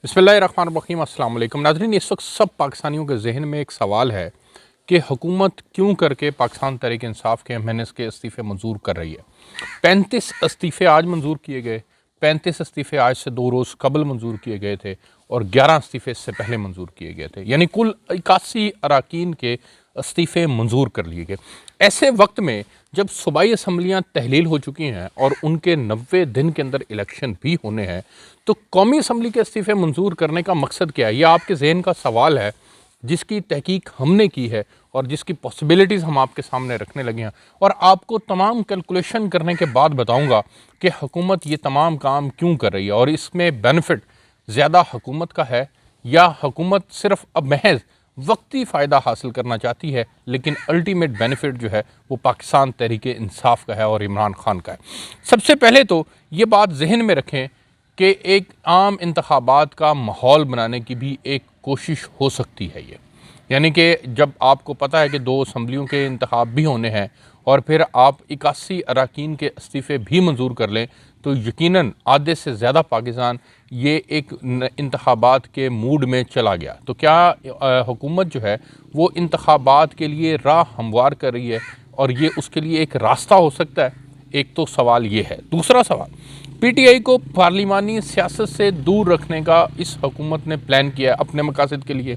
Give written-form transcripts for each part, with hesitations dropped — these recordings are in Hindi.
बिस्मिल्लाहिर्रहमानिर्रहीम, अस्सलाम वालेकुम नाज़रीन। इस वक्त सब पाकिस्तानियों के जहन में एक सवाल है कि हुकूमत क्यों करके पाकिस्तान तहरीक इंसाफ के MNS के इस्तीफ़े मंजूर कर रही है। 35 इस्तीफ़े आज मंजूर किए गए, 35 इस्तीफ़े आज से 2 रोज़ कबल मंजूर किए गए थे और 11 इस्तीफ़े इससे पहले मंजूर किए गए थे, यानी कुल 81 अरकान के इस्तीफ़े मंजूर कर लिए गए। ऐसे वक्त में जब सूबाई असम्बलियाँ तहलील हो चुकी हैं और उनके 90 दिन के अंदर इलेक्शन भी होने हैं, तो कौमी असम्बली के इस्तीफ़े मंजूर करने का मकसद क्या है? यह आपके जहन का सवाल है जिसकी तहकीक हमने की है और जिसकी पॉसिबिलिटीज़ हम आपके सामने रखने लगे हैं, और आपको तमाम कैलकुलेशन करने के बाद बताऊंगा कि हुकूमत ये तमाम काम क्यों कर रही है और इसमें बेनिफिट ज़्यादा हुकूमत का है या हुकूमत सिर्फ अब महज वक्ती फ़ायदा हासिल करना चाहती है, लेकिन अल्टीमेट बेनिफिट जो है वो पाकिस्तान तहरीक इंसाफ का है और इमरान खान का है। सबसे पहले तो ये बात जहन में रखें कि एक आम इंतखाबात का माहौल बनाने की भी एक कोशिश हो सकती है ये, यानी कि जब आपको पता है कि 2 असम्बलियों के इंतखाब भी होने हैं और फिर आप 81 अरकान के इस्तीफ़े भी मंजूर कर लें, तो यकीनन आधे से ज़्यादा पाकिस्तान ये एक इंतखाबात के मूड में चला गया। तो क्या हुकूमत जो है वो इंतखाबात के लिए राह हमवार कर रही है और ये उसके लिए एक रास्ता हो सकता है? एक तो सवाल ये है। दूसरा सवाल, PTI को पार्लिमानी सियासत से दूर रखने का इस हुकूमत ने प्लान किया है अपने मकासद के लिए।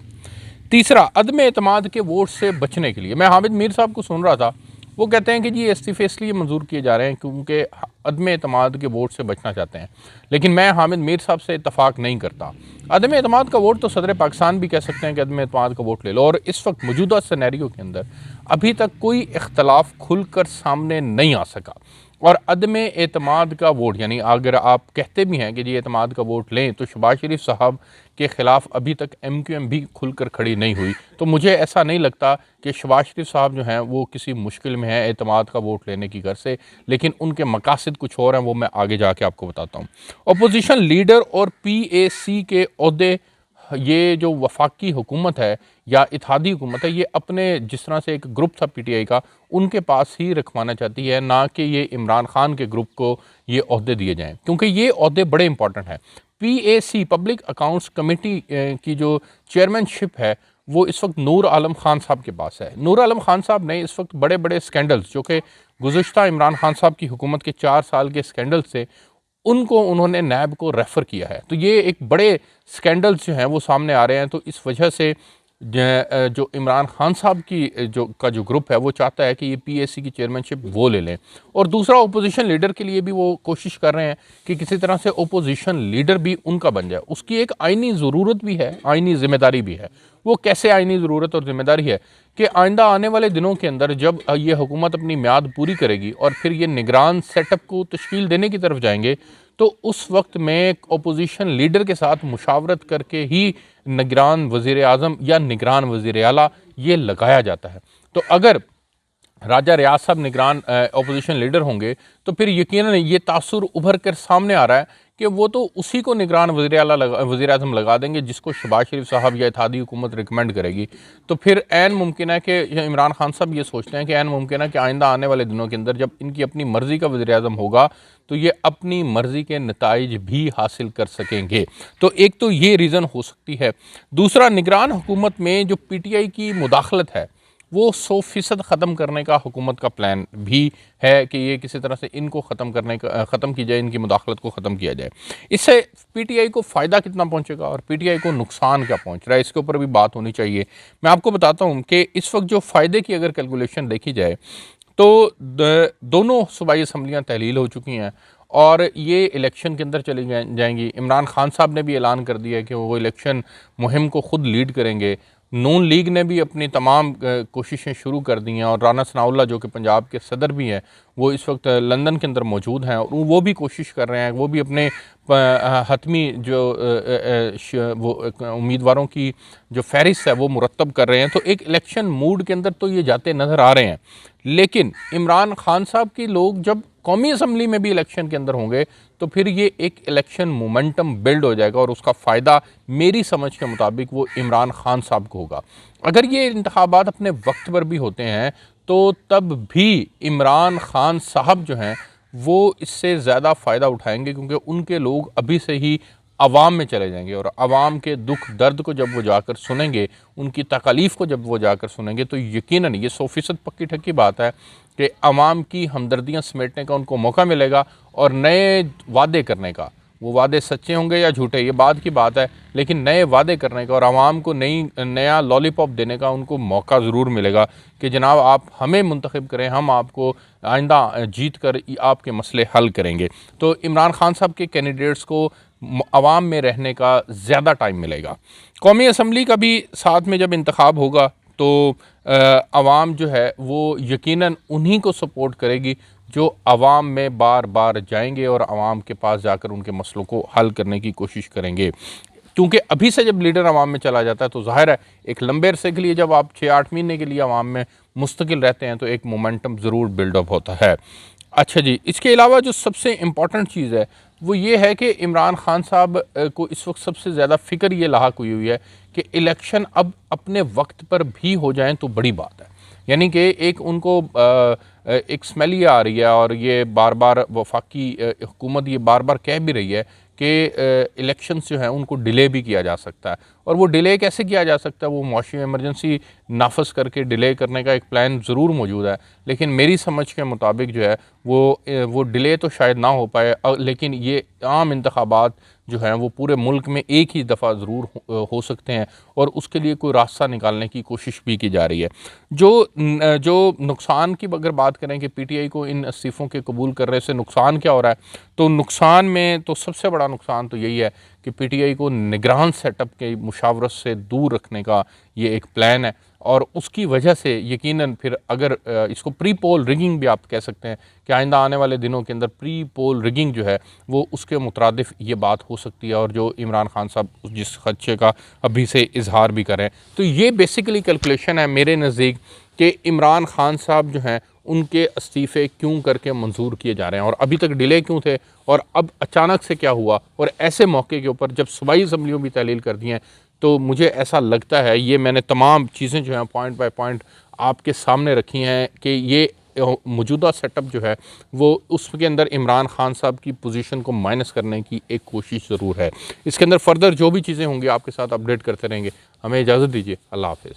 तीसरा, अदम एतमाद के वोट से बचने के लिए। मैं हामिद मीर साहब को सुन रहा था, वो कहते हैं कि जी इस्तीफ़े इसलिए मंजूर किए जा रहे हैं क्योंकि अदम एतमाद के वोट से बचना चाहते हैं, लेकिन मैं हामिद मीर साहब से इतफ़ाक़ नहीं करता। अदम एतमाद का वोट तो सदर पाकिस्तान भी कह सकते हैं कि अदम एतमाद का वोट ले लो, और इस वक्त मौजूदा सिनेरियो के अंदर अभी तक कोई इख्तलाफ खुलकर सामने नहीं आ सका। और अदम एतमाद का वोट, यानी अगर आप कहते भी हैं कि जी एतमाद का वोट लें, तो शहबाज शरीफ साहब के ख़िलाफ़ अभी तक MQM भी खुलकर खड़ी नहीं हुई। तो मुझे ऐसा नहीं लगता कि शहबाज शरीफ साहब जो हैं वो किसी मुश्किल में हैं एतमाद का वोट लेने की गर्ज से, लेकिन उनके मकासद कुछ और हैं, वो मैं आगे जाके आपको बताता हूँ। अपोजिशन लीडर और PAC के ओहदे, ये जो वफाकी हुकूमत है या इत्तेहादी हुकूमत है, ये अपने जिस तरह से एक ग्रुप था PTI का, उनके पास ही रखवाना चाहती है, ना कि ये इमरान खान के ग्रुप को ये ओहदे दिए जाएं, क्योंकि ये ओहदे बड़े इंपॉर्टेंट हैं। PAC पब्लिक अकाउंट्स कमेटी की जो चेयरमैनशिप है वो इस वक्त नूर आलम खान साहब के पास है। नूर आलम खान साहब ने इस वक्त बड़े बड़े स्कैंडल्स, जो कि गुज़श्ता इमरान खान साहब की हुकूमत के 4 साल के स्कैंडल्स थे, उनको उन्होंने नैब को रेफ़र किया है। तो ये एक बड़े स्कैंडल्स जो हैं वो सामने आ रहे हैं। तो इस वजह से जो इमरान खान साहब की जो ग्रुप है वो चाहता है कि ये PAC की चेयरमैनशिप वो ले लें, और दूसरा अपोजिशन लीडर के लिए भी वो कोशिश कर रहे हैं कि किसी तरह से अपोजिशन लीडर भी उनका बन जाए। उसकी एक आइनी ज़रूरत भी है, आइनी ज़िम्मेदारी भी है। वो कैसे आइनी ज़रूरत और ज़िम्मेदारी है कि आइंदा आने वाले दिनों के अंदर जब ये हुकूमत अपनी म्याद पूरी करेगी और फिर ये निगरान सेटअप को तश्कील देने की तरफ जाएंगे, तो उस वक्त में अपोजिशन लीडर के साथ मुशावरत करके ही निगरान वज़ीर आज़म या निगरान वज़ीर आला ये लगाया जाता है। तो अगर राजा रियाज साहब निगरान अपोजिशन लीडर होंगे, तो फिर यकीनन ये तासुर उभर कर सामने आ रहा है कि वो तो उसी को निगरान वज़ीर आज़म लगा देंगे जिसको शहबाज शरीफ साहब या इत्तेहादी हुकूमत रिकमेंड करेगी। तो फिर ऐन मुमकिन है कि इमरान खान साहब ये सोचते हैं कि ऐन मुमकिन है कि आइंदा आने वाले दिनों के अंदर जब इनकी अपनी मर्ज़ी का वज़ीर आज़म होगा, तो ये अपनी मर्ज़ी के नताइज भी हासिल कर सकेंगे। तो एक तो ये रीज़न हो सकती है। दूसरा, निगरान हुकूमत में जो PTI की मुदाखलत है वो 100% ख़त्म करने का हुकूमत का प्लान भी है कि ये किसी तरह से इनको ख़त्म की जाए, इनकी मुदाखलत को ख़त्म किया जाए। इससे PTI को फ़ायदा कितना पहुंचेगा और PTI को नुकसान क्या पहुंच रहा है, इसके ऊपर भी बात होनी चाहिए। मैं आपको बताता हूं कि इस वक्त जो फ़ायदे की अगर कैलकुलेशन देखी जाए, तो दोनों सूबाई असम्बलियाँ तहलील हो चुकी हैं और ये इलेक्शन के अंदर चली जाएंगी। इमरान खान साहब ने भी ऐलान कर दिया है कि वो इलेक्शन मुहिम को ख़ुद लीड करेंगे। नून लीग ने भी अपनी तमाम कोशिशें शुरू कर दी हैं, और राना सनाउल्लाह जो कि पंजाब के सदर भी हैं, वो इस वक्त लंदन के अंदर मौजूद हैं और वो भी कोशिश कर रहे हैं। वो भी अपने हतमी जो वो उम्मीदवारों की जो फहरिस्त है वो मुरतब कर रहे हैं। तो एक इलेक्शन मूड के अंदर तो ये जाते नज़र आ रहे हैं, लेकिन इमरान खान साहब के लोग जब कौमी असम्बली में भी इलेक्शन के अंदर होंगे, तो फिर ये एक इलेक्शन मोमेंटम बिल्ड हो जाएगा और उसका फ़ायदा मेरी समझ के मुताबिक वो इमरान खान साहब को होगा। अगर ये इंतखाबात अपने वक्त पर भी होते हैं, तो तब भी इमरान खान साहब जो हैं वो इससे ज़्यादा फ़ायदा उठाएंगे, क्योंकि उनके लोग अभी से ही आवाम में चले जाएंगे और आवाम के दुख दर्द को जब वो जाकर सुनेंगे, उनकी तकलीफ़ को जब वो जाकर सुनेंगे, तो यकीनन ये 100% पक्की ठक्की बात है कि आवाम की हमदर्दियाँ समेटने का उनको मौका मिलेगा और नए वादे करने का। वो वादे सच्चे होंगे या झूठे, ये बाद की बात है, लेकिन नए वादे करने का और आवाम को नया लॉलीपॉप देने का उनको मौका ज़रूर मिलेगा कि जनाब आप हमें मुंतखब करें, हम आपको आइंदा जीत कर आपके मसले हल करेंगे। तो इमरान खान साहब के कैंडिडेट्स को आवाम में रहने का ज़्यादा टाइम मिलेगा। कौमी असम्बली का भी साथ में जब इंतखाब होगा तो आवाम जो है वो यकीनन उन्हीं को सपोर्ट करेगी जो आवाम में बार बार जाएंगे और आवाम के पास जाकर उनके मसलों को हल करने की कोशिश करेंगे। क्योंकि अभी से जब लीडर आवाम में चला जाता है तो ज़ाहिर है एक लंबे अरसे के लिए जब आप 6-8 महीने के लिए आवाम में मुस्तकिल रहते हैं तो एक मोमेंटम ज़रूर बिल्डअप होता है। अच्छा जी, इसके अलावा जो सबसे इम्पॉर्टेंट चीज़ है वो ये है कि इमरान खान साहब को इस वक्त सबसे ज़्यादा फ़िक्र ये लाक हुई हुई है कि इलेक्शन अब अपने वक्त पर भी हो जाएं तो बड़ी बात है। यानी कि एक उनको एक स्मेल ये आ रही है और ये बार बार वफाकी हुकूमत ये बार बार कह भी रही है कि इलेक्शंस जो हैं उनको डिले भी किया जा सकता है। और वो डिले कैसे किया जा सकता है, वो मौसमी इमरजेंसी नाफज करके डिले करने का एक प्लान ज़रूर मौजूद है, लेकिन मेरी समझ के मुताबिक जो है वो डिले तो शायद ना हो पाए, लेकिन ये आम इंतखाबात जो हैं वो पूरे मुल्क में एक ही दफ़ा ज़रूर हो सकते हैं और उसके लिए कोई रास्ता निकालने की कोशिश भी की जा रही है। जो नुकसान की अगर बात करें कि पीटीआई को इन इस्तीफ़ों के कबूल करने से नुकसान क्या हो रहा है, तो नुकसान में तो सबसे बड़ा नुकसान तो यही है कि पीटीआई को निगरान सेटअप के मुशावरत से दूर रखने का ये एक प्लान है और उसकी वजह से यकीनन फिर अगर इसको प्री पोल रिगिंग भी आप कह सकते हैं कि आइंदा आने वाले दिनों के अंदर प्री पोल रिगिंग जो है वो उसके मुतरादिफ ये बात हो सकती है और जो इमरान खान साहब जिस खदशे का अभी से इजहार भी करें, तो ये बेसिकली कैलकुलेशन है मेरे नज़दीक कि इमरान खान साहब जो हैं उनके इस्तीफ़े क्यों करके मंजूर किए जा रहे हैं और अभी तक डिले क्यों थे और अब अचानक से क्या हुआ। और ऐसे मौके के ऊपर जब सूबाई असम्बलियों भी तहलील कर दी हैं तो मुझे ऐसा लगता है, ये मैंने तमाम चीज़ें जो हैं पॉइंट बाय पॉइंट आपके सामने रखी हैं कि ये मौजूदा सेटअप जो है वो उसके अंदर इमरान खान साहब की पोजीशन को माइनस करने की एक कोशिश ज़रूर है। इसके अंदर फर्दर जो भी चीज़ें होंगी आपके साथ अपडेट करते रहेंगे। हमें इजाज़त दीजिए, अल्लाह हाफ़िज़।